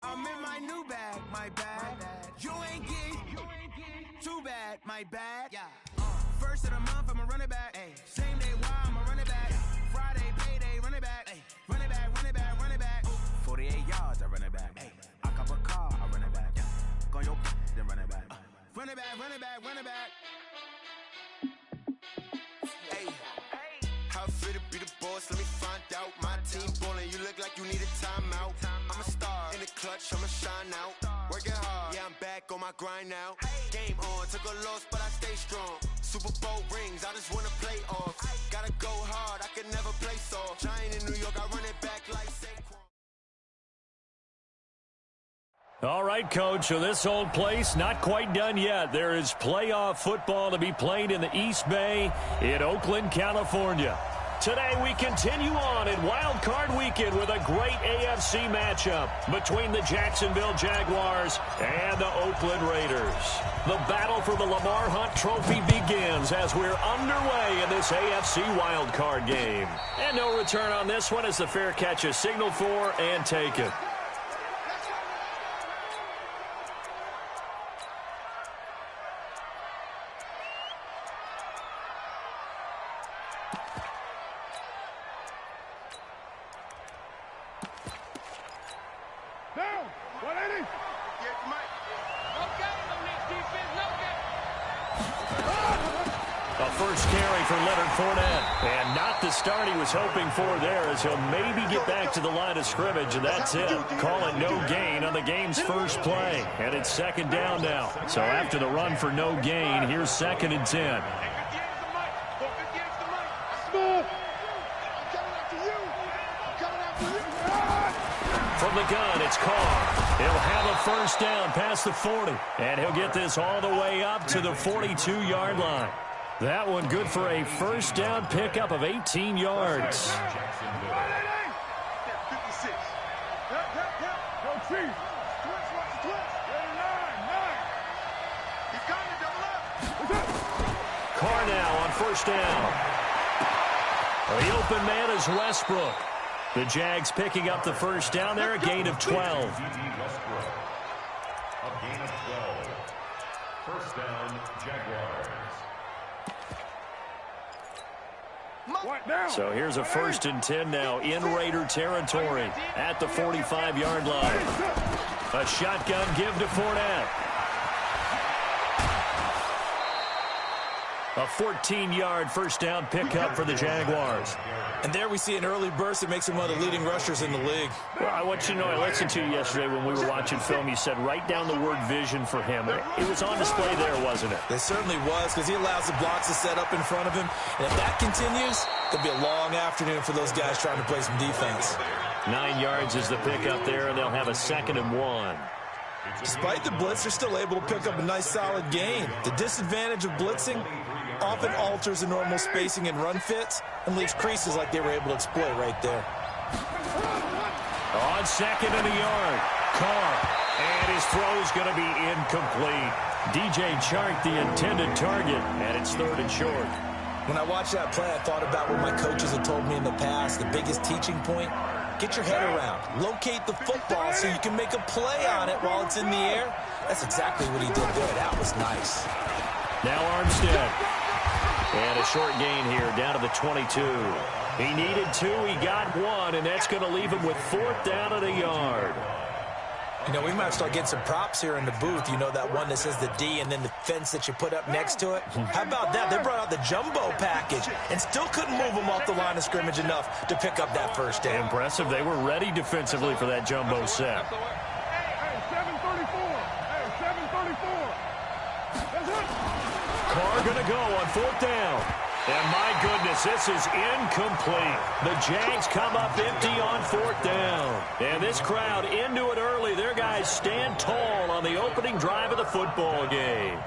I'm in my new bag, my bad. You ain't get too bad, my bad. First of the month, I'ma run it back. Same day, why I'ma run it back. Friday, payday, run it back. Run it back, run it back, run it back. 48 yards, I run it back. I cop a car, I run it back. Go on your then run it back. Run it back, run it back, run it back. Hey, how fit to be the boss? Let me find out. My team ballin', you look like you need a timeout. I'm a star in the clutch, I'ma shine out. Working hard, yeah, I'm back on my grind now. Game on, took a loss, but I stay strong. Super Bowl rings, I just wanna play off. Gotta go hard, I can never play soft. Giant in New York, I run it back like Saquon. All right, Coach, so this whole place not quite done yet. There is playoff football to be played in the East Bay in Oakland, California. Today we continue on in Wild Card Weekend with a great AFC matchup between the Jacksonville Jaguars and the Oakland Raiders. The battle for the Lamar Hunt Trophy begins as we're underway in this AFC Wild Card game. And no return on this one as the fair catch is signaled for and taken. And not the start he was hoping for there, as he'll maybe get back to the line of scrimmage, and that's it. Call it no gain on the game's first play. And it's second down now. So after the run for no gain, here's 2nd and 10. From the gun, it's Carr. He'll have a first down past the 40. And he'll get this all the way up to the 42-yard line. That one good for a first down pickup of 18 yards. Carr now on first down. The open man is Westbrook. The Jags picking up the first down there, a gain of 12. A gain of 12. First down, Jaguars. So here's a 1st and 10 now in Raider territory at the 45-yard line. A shotgun give to Fournette. A 14-yard first down pickup for the Jaguars. And there we see an early burst that makes him one of the leading rushers in the league. Well, I want you to know, I listened to you yesterday when we were watching film. You said write down the word vision for him. It was on display there, wasn't it? It certainly was, because he allows the blocks to set up in front of him. And if that continues, it'll be a long afternoon for those guys trying to play some defense. 9 yards is the pickup there, and they'll have a 2nd and 1. Despite the blitz, they're still able to pick up a nice solid gain. The disadvantage of blitzing often alters the normal spacing and run fits and leaves creases like they were able to exploit right there. On 2nd and a yard, Carr, and his throw is going to be incomplete. DJ Chark, the intended target, and it's 3rd and short. When I watched that play, I thought about what my coaches had told me in the past. The biggest teaching point, get your head around. Locate the football so you can make a play on it while it's in the air. That's exactly what he did there. That was nice. Now Armstead. And a short gain here down to the 22. He needed 2, he got 1, and that's going to leave him with 4th down and a yard. You know, we might start getting some props here in the booth. You know, that one that says the D and then the fence that you put up next to it? How about that? They brought out the jumbo package and still couldn't move them off the line of scrimmage enough to pick up that first down. Impressive. They were ready defensively for that jumbo set. Carr going to go on 4th down. And my goodness, this is incomplete. The Jags come up empty on 4th down. And this crowd into it early. Their guys stand tall on the opening drive of the football game.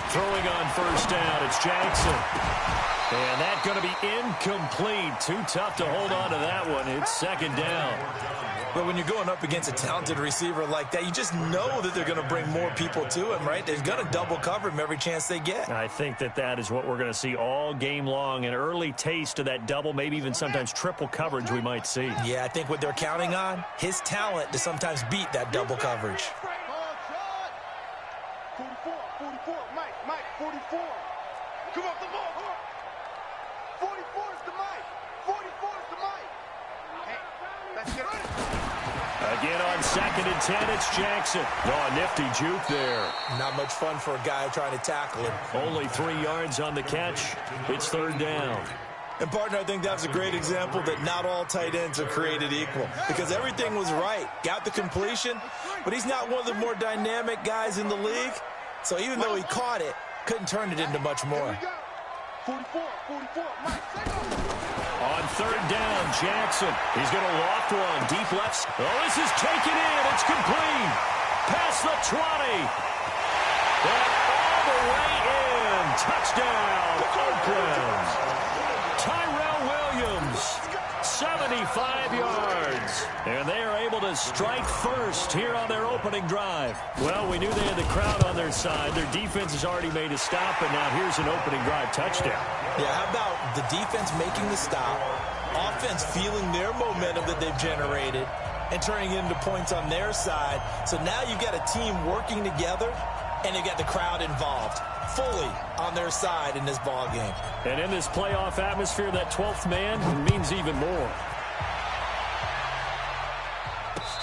Throwing on first down, it's Jackson. And that's going to be incomplete. Too tough to hold on to that one. It's 2nd down. But when you're going up against a talented receiver like that, you just know that they're going to bring more people to him, right? They're going to double cover him every chance they get. I think that is what we're going to see all game long, an early taste of that double, maybe even sometimes triple coverage we might see. Yeah, I think what they're counting on, his talent to sometimes beat that double coverage. 44, Mike, 44. Come on, the ball. 44 is the Mike. 44 is the Mike. Hey, let's get on it. Again on 2nd and 10, it's Jackson. Oh, a nifty juke there. Not much fun for a guy trying to tackle him. Only 3 yards on the catch. It's 3rd down. And, partner, I think that's a great example that not all tight ends are created equal because everything was right. Got the completion, but he's not one of the more dynamic guys in the league. So even though he caught it, couldn't turn it into much more. 44, Mike. On 3rd down, Jackson. He's going to loft one. Deep left. Oh, this is taken in. It's complete. Past the 20. And all the way in. Touchdown, Oakland. Tyrell Williams, 75 yards. And they are able to strike first here on their opening drive. Well, we knew they had the crowd on their side. Their defense has already made a stop, and now here's an opening drive touchdown. Yeah, how about the defense making the stop, offense feeling their momentum that they've generated, and turning it into points on their side. So now you've got a team working together, and you've got the crowd involved fully on their side in this ball game. And in this playoff atmosphere, that 12th man means even more.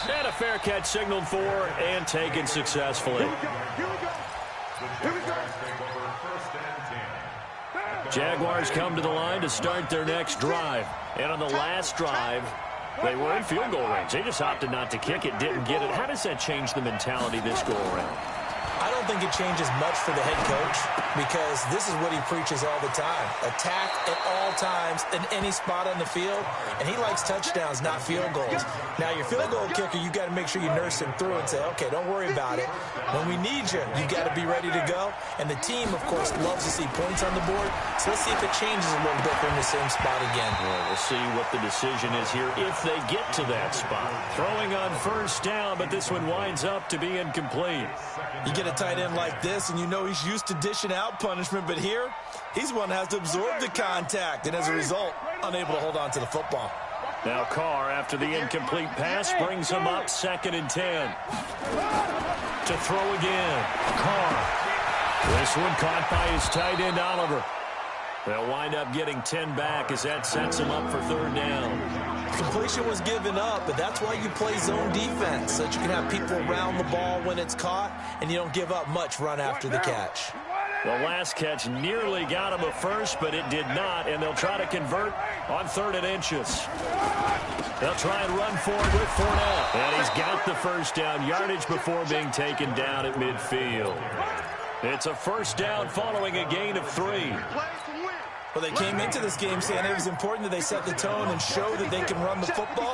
And a fair catch signaled for and taken successfully. Here we go. Jaguars come to the line to start their next drive. And on the last drive, they were in field goal range. They just opted not to kick it, didn't get it. How does that change the mentality this go around? I don't think it changes much for the head coach because this is what he preaches all the time. Attack at all times in any spot on the field, and he likes touchdowns, not field goals. Now, your field goal kicker, you got to make sure you nurse him through and say, okay, don't worry about it. When we need you, you got to be ready to go. And the team, of course, loves to see points on the board. So let's see if it changes a little bit from the same spot again. Well, we'll see what the decision is here if they get to that spot. Throwing on 1st down, but this one winds up to be incomplete. You get a tight end like this, and you know he's used to dishing out punishment, but here, he's one that has to absorb the contact, and as a result, unable to hold on to the football. Now Carr, after the incomplete pass, brings him up 2nd and 10. To throw again. Carr. This one caught by his tight end, Oliver. They'll wind up getting 10 back as that sets him up for 3rd down. Completion was given up, but that's why you play zone defense, so that you can have people around the ball when it's caught, and you don't give up much run after the catch. The last catch nearly got him a first, but it did not, and they'll try to convert on 3rd and inches. They'll try and run forward with Fournette, and he's got the 1st down yardage before being taken down at midfield. It's a 1st down following a gain of 3. Well, they came into this game saying it was important that they set the tone and show that they can run the football.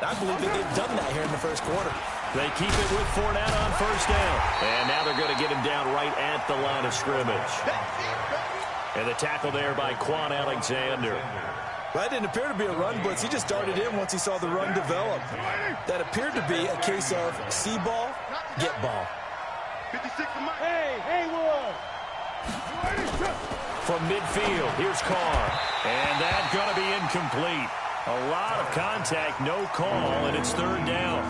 I believe that they've done that here in the 1st quarter. They keep it with Fournette on 1st down. And now they're going to get him down right at the line of scrimmage. And the tackle there by Quan Alexander. Well, that didn't appear to be a run blitz. He just darted in once he saw the run develop. That appeared to be a case of see ball, get ball. Hey, Haywood! From midfield, here's Carr. And that's going to be incomplete. A lot of contact, no call, and it's 3rd down.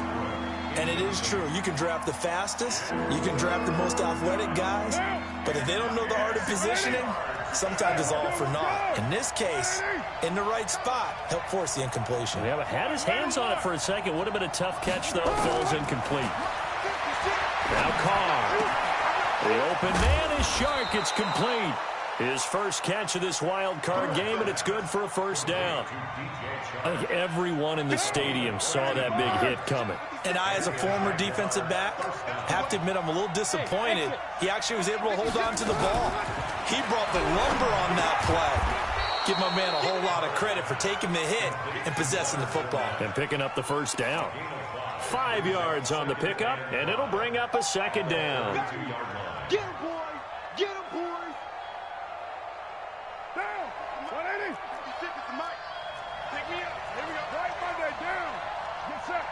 And it is true. You can draft the fastest. You can draft the most athletic guys. But if they don't know the art of positioning, sometimes it's all for naught. In this case, in the right spot, helped force the incompletion. Yeah, but had his hands on it for a second. Would have been a tough catch, though. Falls incomplete. Now Carr. The open man is Shark. It's complete. His first catch of this wild card game, and it's good for a 1st down. I think everyone in the stadium saw that big hit coming. And I, as a former defensive back, have to admit I'm a little disappointed. He actually was able to hold on to the ball. He brought the lumber on that play. Give my man a whole lot of credit for taking the hit and possessing the football. And picking up the 1st down. 5 yards on the pickup, and it'll bring up a 2nd down. Get him, boy! Get him, boy! Down! 180! 56 is the mic. Pick me up. Here we go. Right Monday, down. Get set.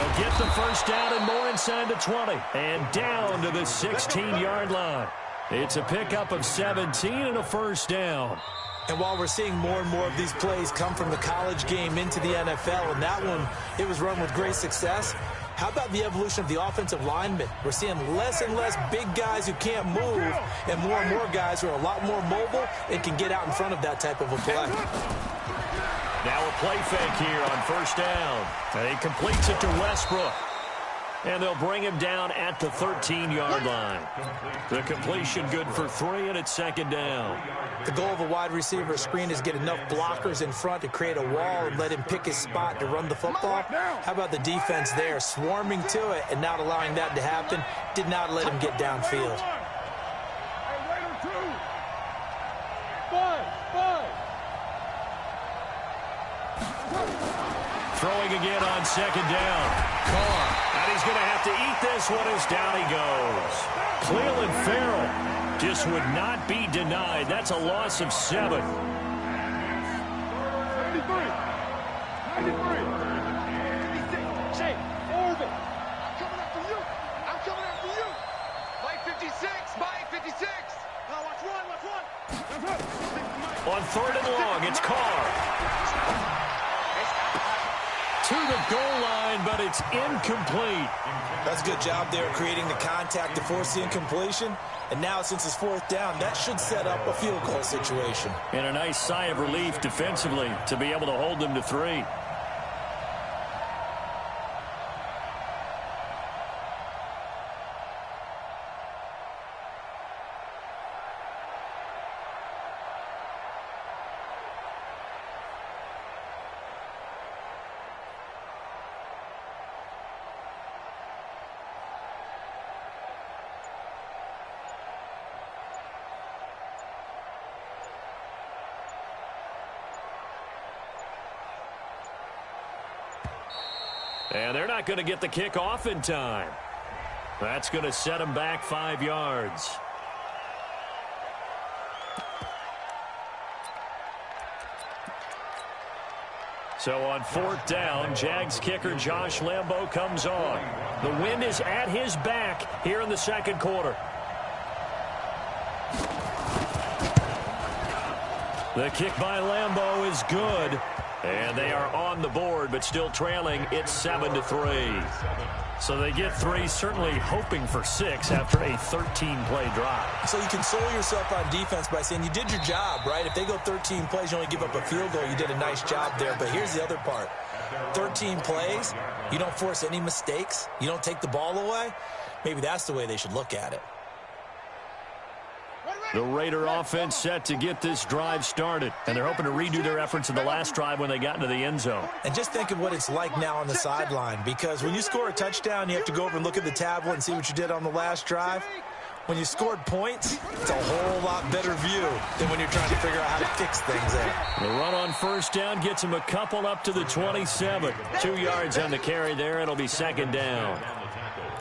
They'll get the first down and more inside the 20. And down to the 16-yard line. It's a pickup of 17 and a first down. And while we're seeing more and more of these plays come from the college game into the NFL, and that one, it was run with great success, how about the evolution of the offensive linemen? We're seeing less and less big guys who can't move and more guys who are a lot more mobile and can get out in front of that type of a play. Now a play fake here on first down. And he completes it to Westbrook. And they'll bring him down at the 13-yard line. The completion good for 3, and it's second down. The goal of a wide receiver screen is get enough blockers in front to create a wall and let him pick his spot to run the football. How about the defense there, swarming to it and not allowing that to happen? Did not let him get downfield. Throwing again on second down. Carr. And he's going to have to eat this one as down he goes. Cleveland Farrell just would not be denied. That's a loss of 7. 93. 93. Shake. Orville. I'm coming after you. I'm coming after you. Mike 56. Mike 56. Now watch one. Watch one. On third and long, it's Carr. To the goal line, but it's incomplete. That's a good job there creating the contact to force the incompletion. And now, since it's fourth down, that should set up a field goal situation. And a nice sigh of relief defensively to be able to hold them to 3. And they're not going to get the kick off in time. That's going to set them back 5 yards. So on fourth down, Jags kicker Josh Lambo comes on. The wind is at his back here in the second quarter. The kick by Lambo is good. And they are on the board, but still trailing. It's 7-3. So they get 3, certainly hoping for 6 after a 13-play drive. So you console yourself on defense by saying you did your job, right? If they go 13 plays, you only give up a field goal. You did a nice job there. But here's the other part. 13 plays, you don't force any mistakes. You don't take the ball away. Maybe that's the way they should look at it. The Raider offense set to get this drive started. And they're hoping to redo their efforts in the last drive when they got into the end zone. And just think of what it's like now on the sideline. Because when you score a touchdown, you have to go over and look at the tablet and see what you did on the last drive. When you scored points, it's a whole lot better view than when you're trying to figure out how to fix things there. The run on first down gets him a couple up to the 27. 2 yards on the carry there. It'll be second down.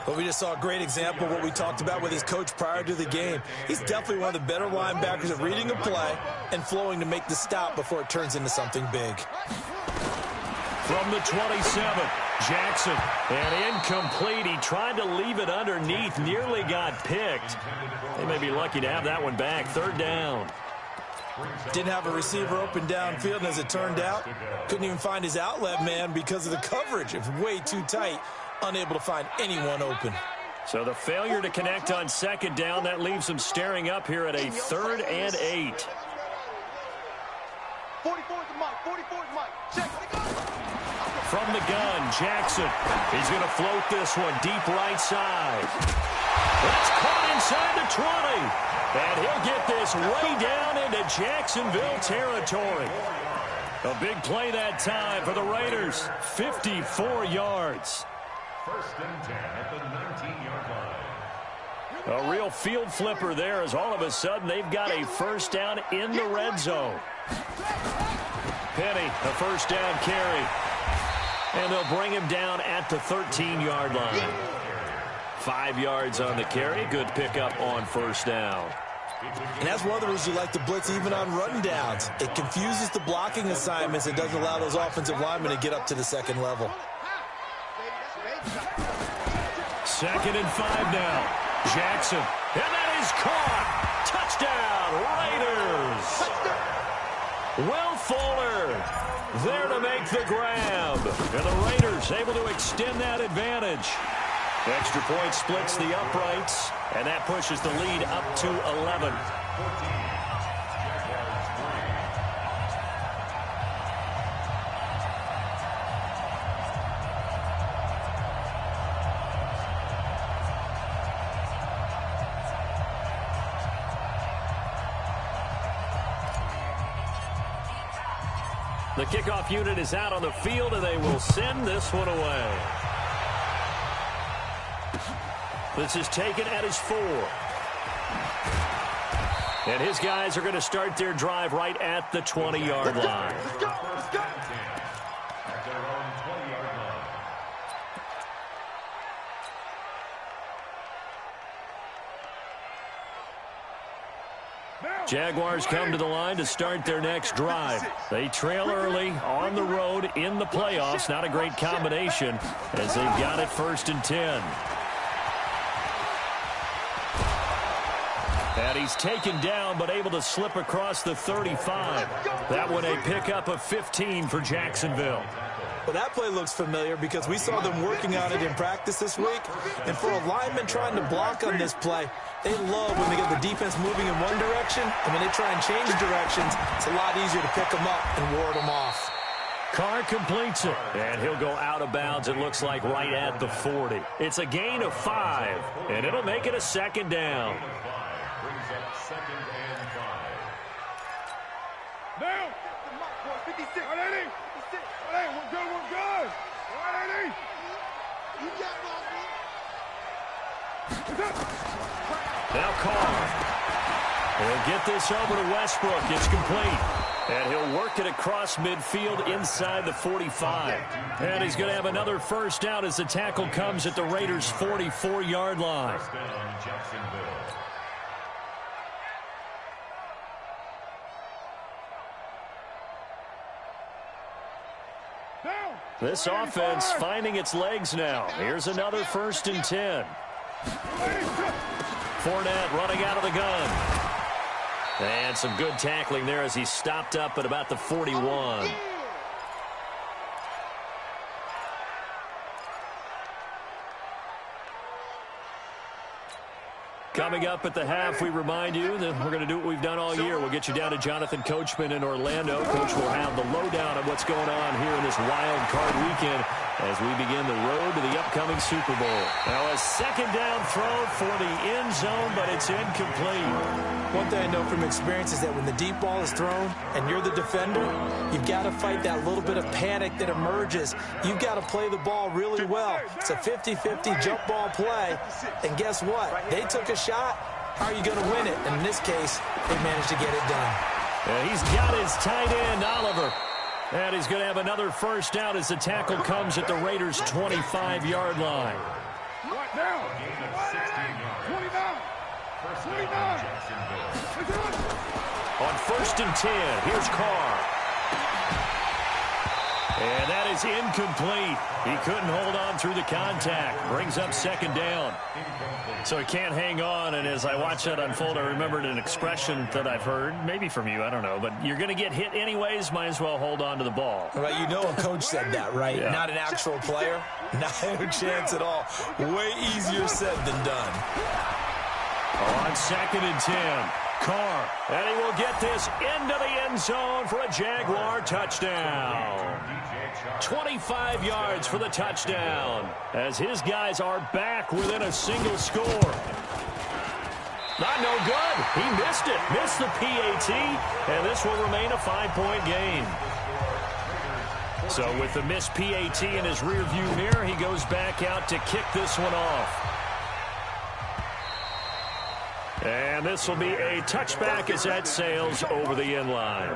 But we just saw a great example of what we talked about with his coach prior to the game. He's definitely one of the better linebackers at reading a play and flowing to make the stop before it turns into something big. From the 27, Jackson, and incomplete. He tried to leave it underneath, nearly got picked. They may be lucky to have that one back. Third down. Didn't have a receiver open downfield, and as it turned out, couldn't even find his outlet man because of the coverage. It was way too tight. Unable to find anyone open. So the failure to connect on second down, that leaves them staring up here at a 3rd and 8. 44 is the mic. 44 is the mic. Check. From the gun, Jackson. He's going to float this one deep right side. That's caught inside the 20. And he'll get this way down into Jacksonville territory. A big play that time for the Raiders. 54 yards. First and 10 at the 19-yard line. A real field flipper there as all of a sudden they've got a first down in the red zone. Penny, a first down carry. And they'll bring him down at the 13-yard line. 5 yards on the carry. Good pickup on first down. And that's one of the reasons you like to blitz even on run downs. It confuses the blocking assignments and doesn't allow those offensive linemen to get up to the second level. 2nd and 5 now. Jackson, and that is caught. Touchdown, Raiders. Will Fuller there to make the grab. And the Raiders able to extend that advantage. Extra point splits the uprights, and that pushes the lead up to 11. The kickoff unit is out on the field, and they will send this one away. This is taken at his 4. And his guys are going to start their drive right at the 20-yard line. Let's go. Let's go. At their own 20-yard line. Jaguars come to the line to start their next drive. They trail early on the road in the playoffs. Not a great combination as they've got it 1st and 10. And he's taken down but able to slip across the 35. That one a pickup of 15 for Jacksonville. Well, that play looks familiar because we saw them working on it in practice this week. And for a lineman trying to block on this play, they love when they get the defense moving in one direction, and when they try and change directions, it's a lot easier to pick them up and ward them off. Carr completes it, and he'll go out of bounds, it looks like, right at the 40. It's a gain of 5, and it'll make it a 2nd down. Brings up 2nd and 5. Now. 56. 180. 56. 180. We're good. We're good. 180. You got my. Now Carr. He'll get this over to Westbrook. It's complete. And he'll work it across midfield inside the 45. And he's going to have another 1st down as the tackle comes at the Raiders' 44-yard line. First down, Jacksonville. This offense finding its legs now. Here's another 1st and 10. Fournette running out of the gun. And some good tackling there as he stopped up at about the 41. Coming up at the half, we remind you that we're going to do what we've done all year. We'll get you down to Jonathan Coachman in Orlando. Coach will have the lowdown of what's going on here in this wild card weekend as we begin the road to the upcoming Super Bowl. Now a 2nd down throw for the end zone, but it's incomplete. One thing I know from experience is that when the deep ball is thrown and you're the defender, you've got to fight that little bit of panic that emerges. You've got to play the ball really well. It's a 50-50 jump ball play, and guess what? They took a shot. How are you going to win it? And in this case, they managed to get it done. And he's got his tight end, Oliver. And he's going to have another 1st down as the tackle comes at the Raiders' 25-yard line. What now? 29. 29. On 1st and 10, here's Carr. And that is incomplete. He couldn't hold on through the contact. Brings up 2nd down. So he can't hang on, and as I watch that unfold, I remembered an expression that I've heard, maybe from you, I don't know, but you're going to get hit anyways, might as well hold on to the ball. Well, you know a coach said that, right? Yeah. Not an actual player. Not a chance at all. Way easier said than done. On 2nd and 10, Carr, and he will get this into the end zone for a Jaguar touchdown. 25 yards for the touchdown as his guys are back within a single score. Not no good. He missed it. Missed the PAT, and this will remain a 5-point game. So with the missed PAT in his rearview mirror, he goes back out to kick this one off. And this will be a touchback as that sails over the end line.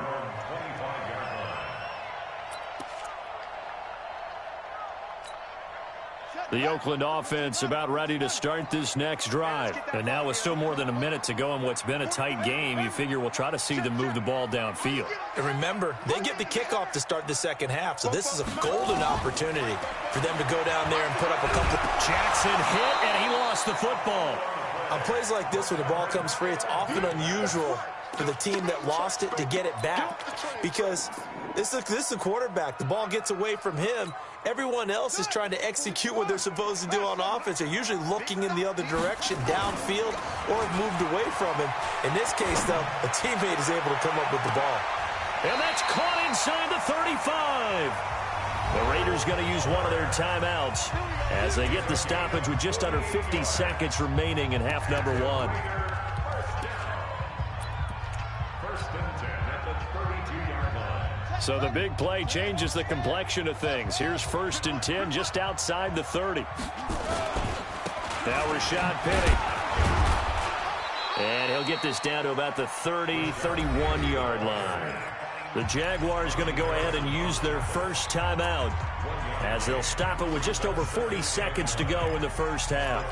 The Oakland offense about ready to start this next drive. And now with still more than a minute to go in what's been a tight game, you figure we'll try to see them move the ball downfield. And remember, they get the kickoff to start the second half, so this is a golden opportunity for them to go down there and put up a couple. Jackson hit, and he lost the football. On plays like this, when the ball comes free, it's often unusual for the team that lost it to get it back, because this is a quarterback. The ball gets away from him. Everyone else is trying to execute what they're supposed to do on offense. They're usually looking in the other direction, downfield, or have moved away from him. In this case, though, a teammate is able to come up with the ball. And that's caught inside the 35. The Raiders going to use one of their timeouts as they get the stoppage with just under 50 seconds remaining in half number one. First and 10 at the 32-yard line. So the big play changes the complexion of things. Here's first and 10 just outside the 30. Now Rashad Penny. And he'll get this down to about the 31-yard line. The Jaguars going to go ahead and use their first timeout as they'll stop it with just over 40 seconds to go in the first half.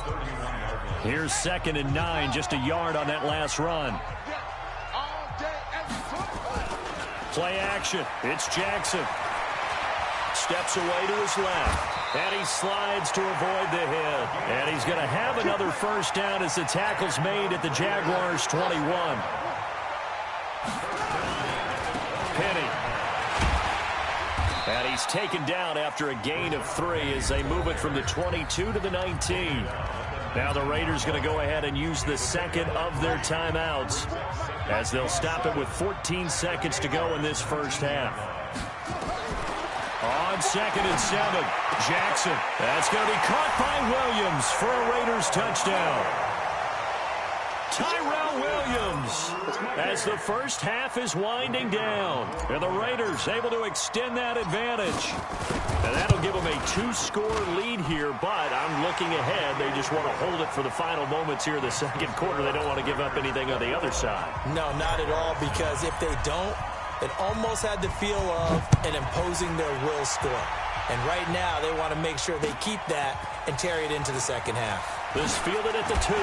Here's 2nd and 9, just a yard on that last run. Play action. It's Jackson. Steps away to his left. And he slides to avoid the hit. And he's going to have another first down as the tackle's made at the Jaguars' 21. Penny. And he's taken down after a gain of 3 as they move it from the 22 to the 19. Now the Raiders going to go ahead and use the second of their timeouts as they'll stop it with 14 seconds to go in this first half. On 2nd and 7, Jackson. That's going to be caught by Williams for a Raiders touchdown. Tyrell Williams as the first half is winding down. And the Raiders able to extend that advantage. And that'll give them a 2-score lead here, but I'm looking ahead. They just want to hold it for the final moments here in the second quarter. They don't want to give up anything on the other side. No, not at all, because if they don't, it almost had the feel of an imposing their will score. And right now, they want to make sure they keep that and carry it into the second half. This fielded at the 2.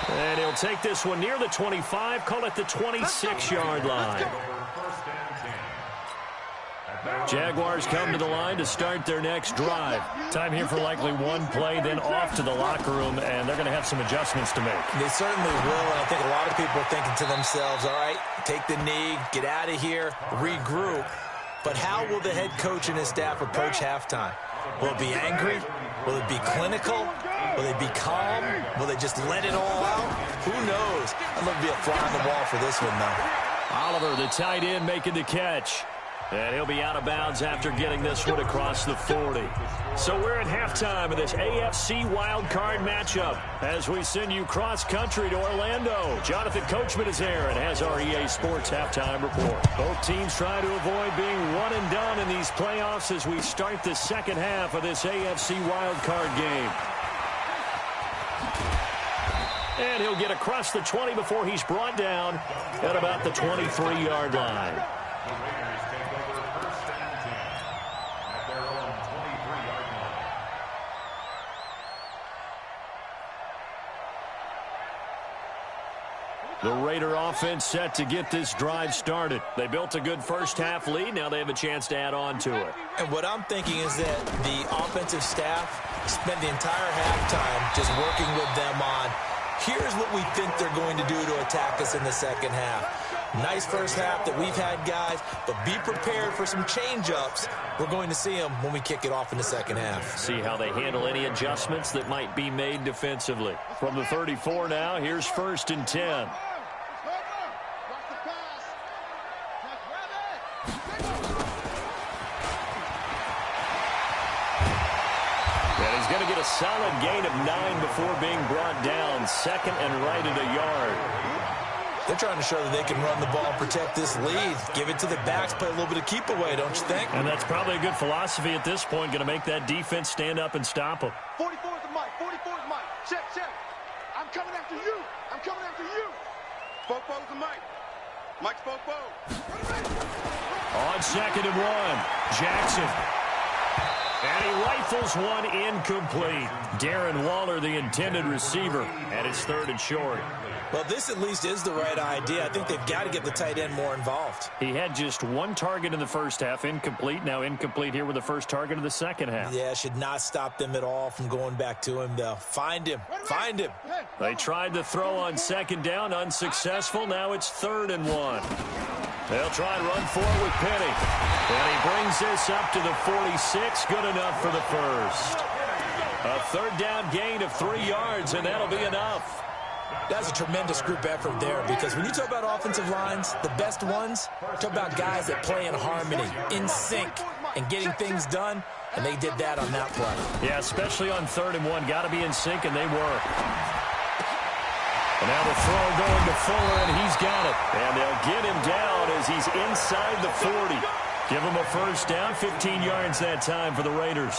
And he'll take this one near the 25, call it the 26-yard line. Jaguars come to the line to start their next drive. Time here for likely one play, then off to the locker room, and they're going to have some adjustments to make. They certainly will, and I think a lot of people are thinking to themselves, all right, take the knee, get out of here, regroup. But how will the head coach and his staff approach halftime? Will it be angry? Will it be clinical? Will they be calm? Will they just let it all out? Who knows? I'm going to be a fly on the wall for this one, though. Oliver, the tight end, making the catch. And he'll be out of bounds after getting this one across the 40. So we're at halftime of this AFC wildcard matchup as we send you cross-country to Orlando. Jonathan Coachman is there and has our EA Sports halftime report. Both teams try to avoid being one and done in these playoffs as we start the second half of this AFC wildcard game. And he'll get across the 20 before he's brought down at about the 23-yard line. The Raider offense set to get this drive started. They built a good first half lead. Now they have a chance to add on to it. And what I'm thinking is that the offensive staff spent the entire halftime just working with them on, here's what we think they're going to do to attack us in the second half. Nice first half that we've had, guys, but be prepared for some change-ups. We're going to see them when we kick it off in the second half. See how they handle any adjustments that might be made defensively. From the 34 now, here's 1st and 10. Going to get a solid gain of 9 before being brought down. 2nd and right at a yard. They're trying to show that they can run the ball and protect this lead. Give it to the backs, play a little bit of keep away, don't you think? And that's probably a good philosophy at this point. Going to make that defense stand up and stop them. 44 is the mic. 44 is the mic. Check, check. I'm coming after you. I'm coming after you. Fofo's the mic. Mike's Fofo. On 2nd and 1, Jackson. And he rifles one incomplete. Darren Waller, the intended receiver, and it's 3rd and short. Well, this at least is the right idea. I think they've got to get the tight end more involved. He had just 1 target in the first half, incomplete. Now incomplete here with the first target of the second half. Yeah, should not stop them at all from going back to him, though. Find him. Find him. They tried to throw on 2nd down, unsuccessful. Now it's 3rd and 1. They'll try and run for it with Penny. And he brings this up to the 46. Good enough for the first. A 3rd down gain of 3 yards, and that'll be enough. That's a tremendous group effort there, because when you talk about offensive lines, the best ones, talk about guys that play in harmony, in sync, and getting things done, and they did that on that play. Yeah, especially on 3rd and 1. Got to be in sync, and they were. And now the throw going to Fuller, and he's got it. And they'll get him down as he's inside the 40. Give him a first down, 15 yards that time for the Raiders.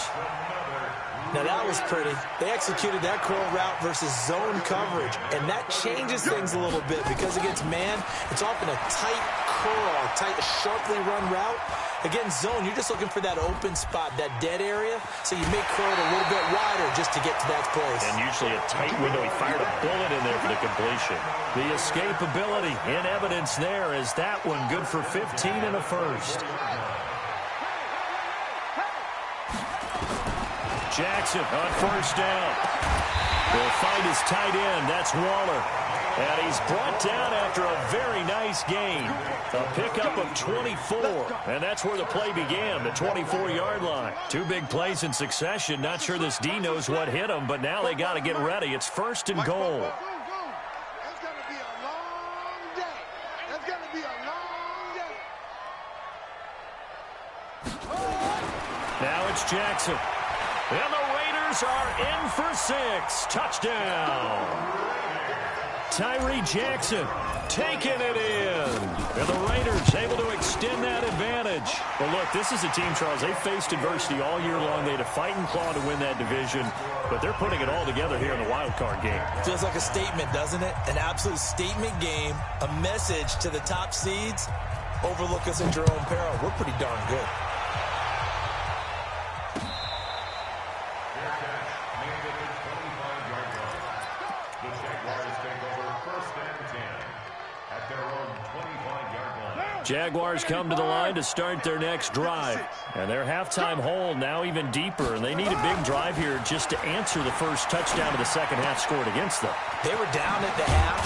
Now, that was pretty. They executed that curl route versus zone coverage, and that changes things a little bit because against man, it's often a tight curl, tight, sharply run route. Against zone, you're just looking for that open spot, that dead area, so you may curl it a little bit wider just to get to that place. And usually a tight window. He fired a bullet in there for the completion. The escapability in evidence there is that one good for 15 and a first. Jackson on first down. He'll find his tight end. That's Waller. And he's brought down after a very nice gain. A pickup of 24. And that's where the play began, the 24-yard line. 2 big plays in succession. Not sure this D knows what hit him, but now they got to get ready. It's 1st and goal. That's going to be a long day. That's going to be a long day. Now it's Jackson. And the Raiders are in for 6. Touchdown. Tyree Jackson taking it in. And the Raiders able to extend that advantage. But look, this is a team, Charles, they faced adversity all year long. They had to fight and claw to win that division. But they're putting it all together here in the wild card game. Feels like a statement, doesn't it? An absolute statement game. A message to the top seeds. Overlook us at your own peril. We're pretty darn good. Jaguars come to the line to start their next drive. And their halftime hole now even deeper. And they need a big drive here just to answer the first touchdown of the second half scored against them. They were down at the half.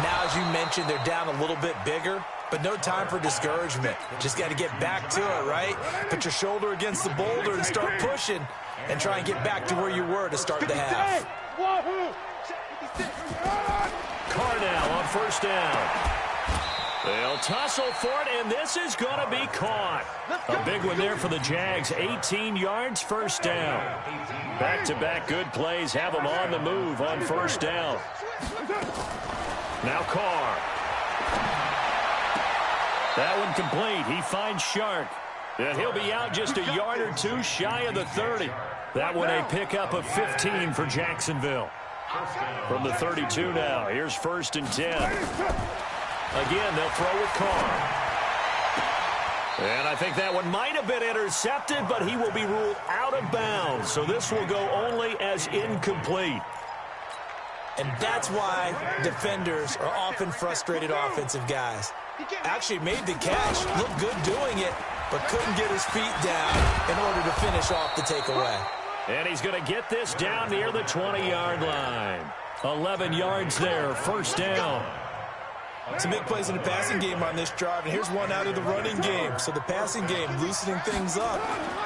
Now, as you mentioned, they're down a little bit bigger. But no time for discouragement. Just got to get back to it, right? Put your shoulder against the boulder and start pushing. And try and get back to where you were to start the half. Carnell on first down. They'll tussle for it, and this is going to be caught. A big one there for the Jags. 18 yards, first down. Back-to-back good plays have them on the move on first down. Now Carr. That one complete. He finds Shark. And he'll be out just a yard or 2 shy of the 30. That one a pickup of 15 for Jacksonville. From the 32 now, here's 1st and 10. Again, they'll throw with Carr. And I think that one might have been intercepted, but he will be ruled out of bounds. So this will go only as incomplete. And that's why defenders are often frustrated offensive guys. Actually made the catch, looked good doing it, but couldn't get his feet down in order to finish off the takeaway. And he's going to get this down near the 20-yard line. 11 yards there, first down. Some big plays in the passing game on this drive, and here's one out of the running game. So the passing game loosening things up.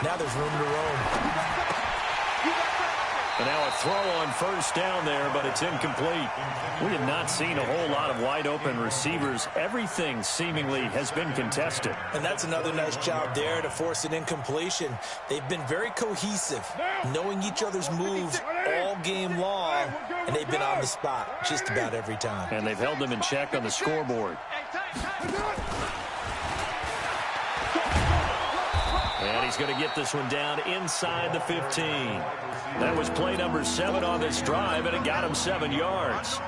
Now there's room to roam. And now a throw on first down there, but it's incomplete. We have not seen a whole lot of wide-open receivers. Everything seemingly has been contested. And that's another nice job there to force an incompletion. They've been very cohesive, knowing each other's moves all game long, and they've been on the spot just about every time. And they've held them in check on the scoreboard. And he's going to get this one down inside the 15. That was play number 7 on this drive, and it got him 7 yards.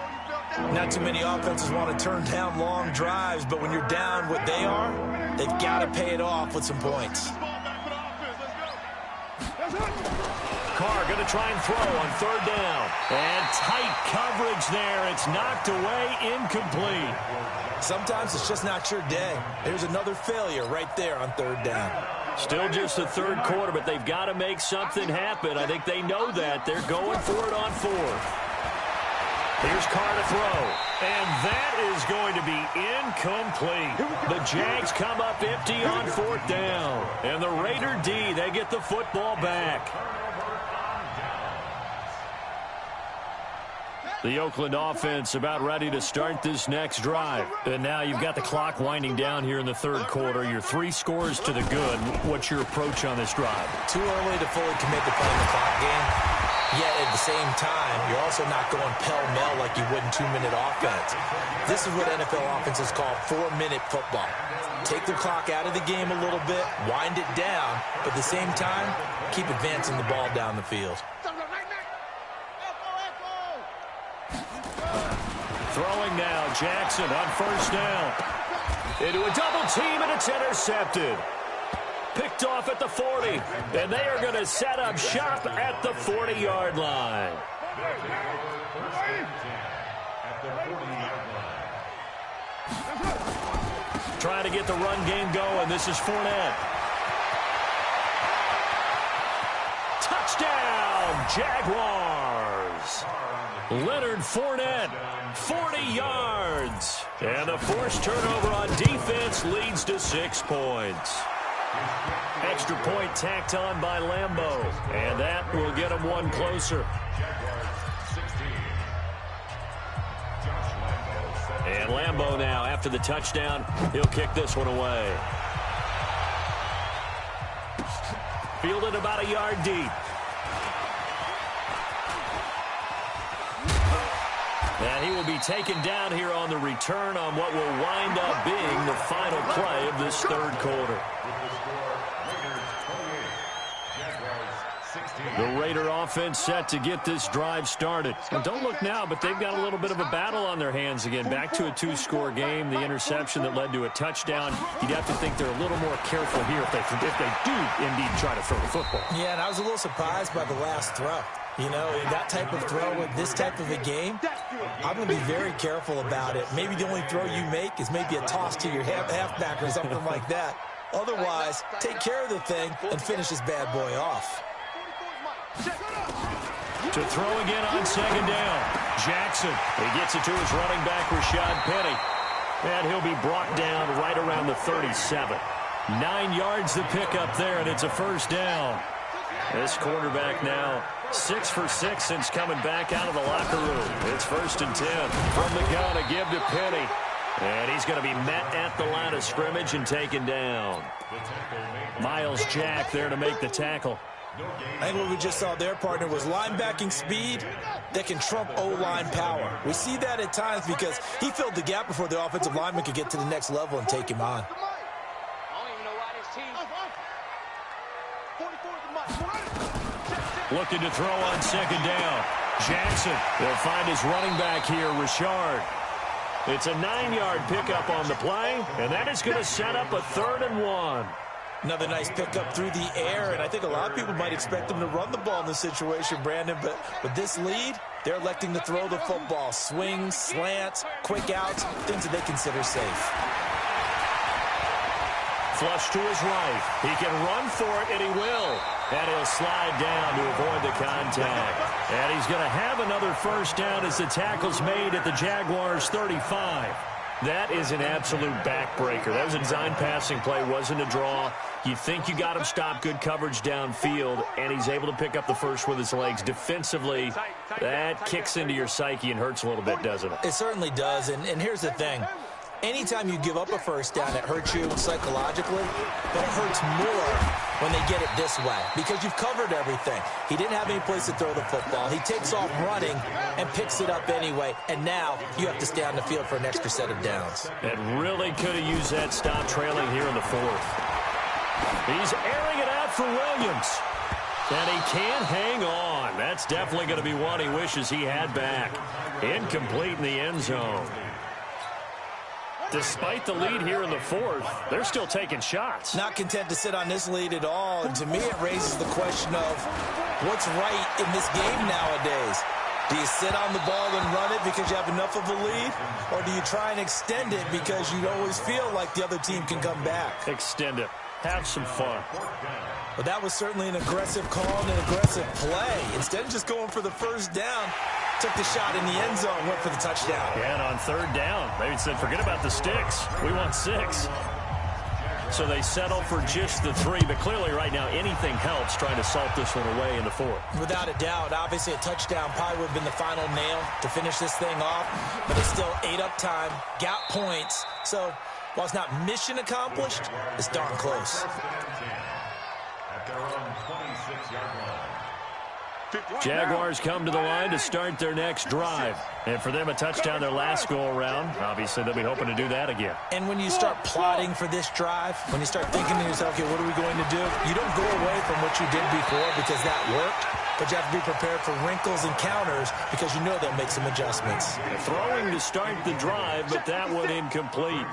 Not too many offenses want to turn down long drives, but when you're down what they are, they've got to pay it off with some points. Carr going to try and throw on 3rd down. And tight coverage there. It's knocked away, incomplete. Sometimes it's just not your day. There's another failure right there on 3rd down. Still just the 3rd quarter, but they've got to make something happen. I think they know that. They're going for it on 4th. Here's Carr to throw. And that is going to be incomplete. The Jags come up empty on 4th down. And the Raider D, they get the football back. The Oakland offense about ready to start this next drive. And now you've got the clock winding down here in the 3rd quarter. You're 3 scores to the good. What's your approach on this drive? Too early to fully commit to playing the clock game. Yet at the same time, you're also not going pell-mell like you would in 2-minute offense. This is what NFL offenses call 4-minute football. Take the clock out of the game a little bit, wind it down, but at the same time, keep advancing the ball down the field. Throwing now, Jackson on 1st down. Into a double team, and it's intercepted. Picked off at the 40, and they are going to set up shop at the 40-yard line. Trying to get the run game going. This is Fournette. Touchdown, Jaguars. Leonard Fournette, 40 yards. And the forced turnover on defense leads to 6 points. Extra point tacked on by Lambeau. And that will get him 1 closer. And Lambeau now, after the touchdown, he'll kick this one away. Fielded about a yard deep. And he will be taken down here on the return on what will wind up being the final play of this 3rd quarter. The Raider offense set to get this drive started. And don't look now, but they've got a little bit of a battle on their hands again. Back to a 2-score game, the interception that led to a touchdown. You'd have to think they're a little more careful here if they do indeed try to throw the football. Yeah, and I was a little surprised by the last throw. You know, that type of throw with this type of a game, I'm going to be very careful about it. Maybe the only throw you make is maybe a toss to your halfback or something like that. Otherwise, take care of the thing and finish this bad boy off. To throw again on 2nd down. Jackson. He gets it to his running back, Rashad Penny. And he'll be brought down right around the 37. 9 yards to pick up there, and it's a 1st down. This quarterback now 6 for 6 since coming back out of the locker room. It's 1st and 10 from the gun to give to Penny. And he's going to be met at the line of scrimmage and taken down. Miles Jack there to make the tackle. I think what we just saw there, partner, was linebacking speed that can trump O-line power. We see that at times because he filled the gap before the offensive lineman could get to the next level and take him on. Looking to throw on 2nd down. Jackson. They'll find his running back here, Richard. It's a 9-yard pickup on the play, and that is going to set up a 3rd and 1. Another nice pickup through the air, and I think a lot of people might expect him to run the ball in this situation, Brandon, but with this lead, they're electing to throw the football. Swings, slants, quick outs, things that they consider safe. Flush to his right. He can run for it, and he will. And he'll slide down to avoid the contact. And he's going to have another 1st down as the tackle's made at the Jaguars' 35. That is an absolute backbreaker. That was a design passing play, wasn't a draw. You think you got him stopped, good coverage downfield, and he's able to pick up the first with his legs. Defensively, that kicks into your psyche and hurts a little bit, doesn't it? It certainly does, and here's the thing. Anytime you give up a 1st down, it hurts you psychologically, but it hurts more when they get it this way because you've covered everything. He didn't have any place to throw the football. He takes off running and picks it up anyway, and now you have to stay on the field for an extra set of downs. And really could have used that stop trailing here in the 4th. He's airing it out for Williams. And he can't hang on. That's definitely going to be one he wishes he had back. Incomplete in the end zone. Despite the lead here in the fourth, they're still taking shots. Not content to sit on this lead at all. And to me, it raises the question of what's right in this game nowadays. Do you sit on the ball and run it because you have enough of a lead? Or do you try and extend it because you always feel like the other team can come back? Extend it. Have some fun. But that was certainly an aggressive call and an aggressive play. Instead of just going for the first down, took the shot in the end zone, went for the touchdown. Yeah, and on third down, they said, forget about the sticks. We want 6. So they settle for just the 3. But clearly right now, anything helps trying to salt this one away in the fourth. Without a doubt, obviously a touchdown probably would have been the final nail to finish this thing off. But they still ate up time, got points. So while it's not mission accomplished, it's darn close. At their own 26-yard line. Jaguars come to the line to start their next drive. And for them, a touchdown their last go-around. Obviously, they'll be hoping to do that again. And when you start plotting for this drive, when you start thinking to yourself, okay, what are we going to do? You don't go away from what you did before because that worked. But you have to be prepared for wrinkles and counters because you know they'll make some adjustments. Throwing to start the drive, but that one incomplete.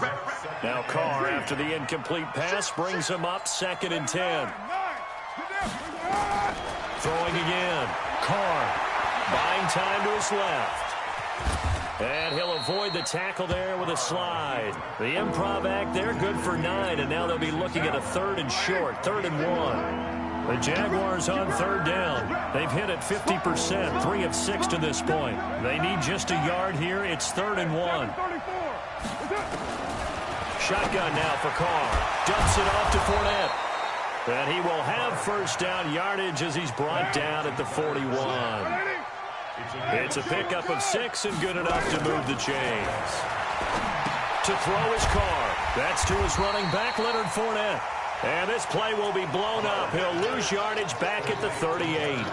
Now Carr, after the incomplete pass, brings him up 2nd and 10. Throwing again. Carr buying time to his left. And he'll avoid the tackle there with a slide. The improv act there, good for 9. And now they'll be looking at a 3rd and short, 3rd and 1. The Jaguars on 3rd down. They've hit it 50%, 3 of 6 to this point. They need just a yard here. It's 3rd and 1. Shotgun now for Carr. Dumps it off to Fournette. And he will have first down yardage as he's brought down at the 41. It's a pickup of 6 and good enough to move the chains. To throw his Carr. That's to his running back, Leonard Fournette. And this play will be blown up. He'll lose yardage back at the 38.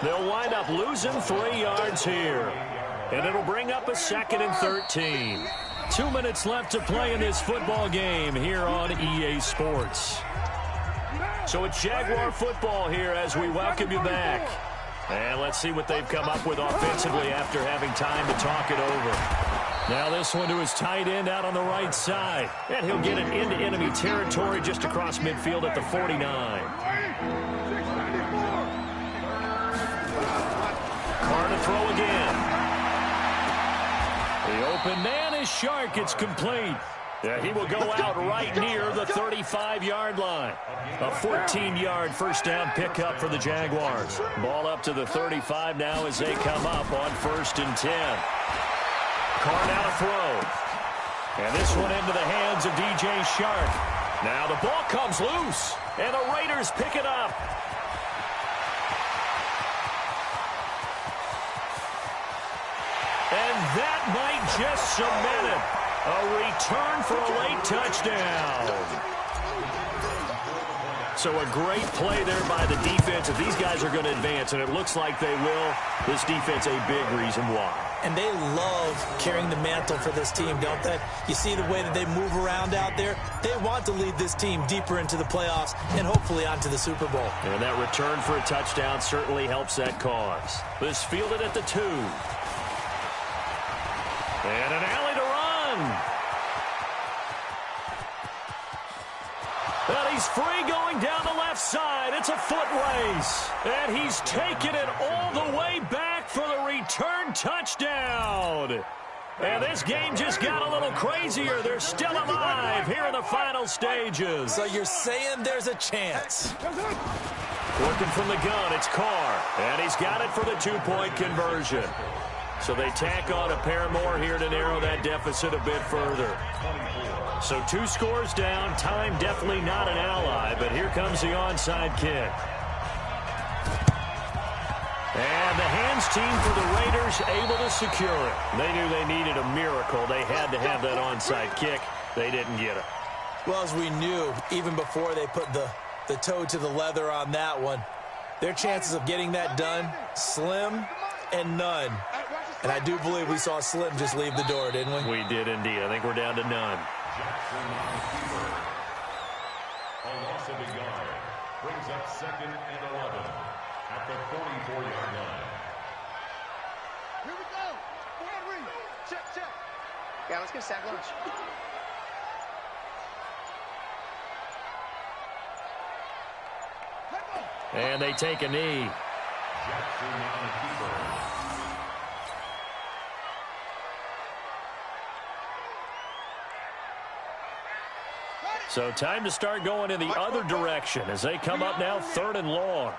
They'll wind up losing 3 yards here. And it'll bring up a 2nd and 13. 2 minutes left to play in this football game here on EA Sports. So it's Jaguar football here as we welcome you back. And let's see what they've come up with offensively after having time to talk it over. Now this one to his tight end out on the right side. And he'll get it into enemy territory just across midfield at the 49. Carr to throw again. The open man is Shark. It's complete. Yeah, he will go out right near the 35-yard line. A 14-yard first down pickup for the Jaguars. Ball up to the 35 now as they come up on 1st and 10. Carr now to throw. And this one into the hands of DJ Shark. Now the ball comes loose, and the Raiders pick it up. And that might just cement it. A return for a late touchdown. So a great play there by the defense. If these guys are going to advance, and it looks like they will, this defense a big reason why. And they love carrying the mantle for this team, don't they? You see the way that they move around out there? They want to lead this team deeper into the playoffs and hopefully onto the Super Bowl. And that return for a touchdown certainly helps that cause. This fielded at the 2. And an alley to run. And he's free going down the left side. It's a foot race. And he's taken it all the way back for the return touchdown. And this game just got a little crazier. They're still alive here in the final stages. So you're saying there's a chance. Working from the gun, it's Carr. And he's got it for the 2-point conversion. So they tack on a pair more here to narrow that deficit a bit further. So 2 scores down. Time definitely not an ally, but here comes the onside kick. And the hands team for the Raiders able to secure it. They knew they needed a miracle. They had to have that onside kick. They didn't get it. Well, as we knew, even before they put the toe to the leather on that one, their chances of getting that done, slim and none. And I do believe we saw Slim just leave the door, didn't we? We did indeed. I think we're down to none. A loss of a yard brings up 2nd and 11 at the 44-yard line. Here we go. Check, check. Yeah, let's get a sack lunch. And they take a knee. Jackson on the keeper. So time to start going in the other direction as they come up now 3rd and long.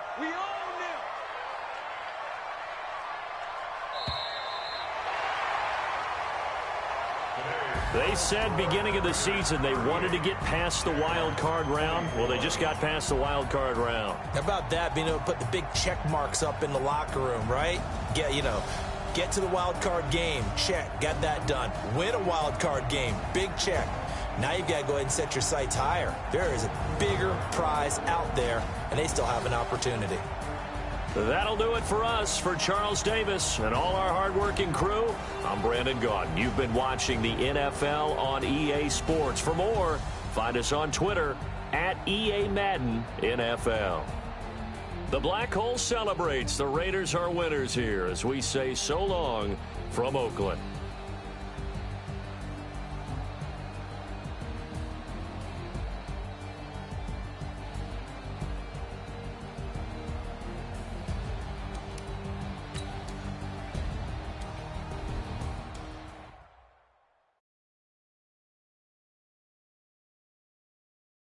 They said beginning of the season they wanted to get past the wild card round. Well, they just got past the wild card round. How about that, being able to put the big check marks up in the locker room, right? Get to the wild card game, check, got that done. Win a wild card game, big check. Now you've got to go ahead and set your sights higher. There is a bigger prize out there, and they still have an opportunity. That'll do it for us. For Charles Davis and all our hardworking crew, I'm Brandon Gaudin. You've been watching the NFL on EA Sports. For more, find us on Twitter at EA Madden NFL. The Black Hole celebrates. The Raiders are winners here as we say so long from Oakland.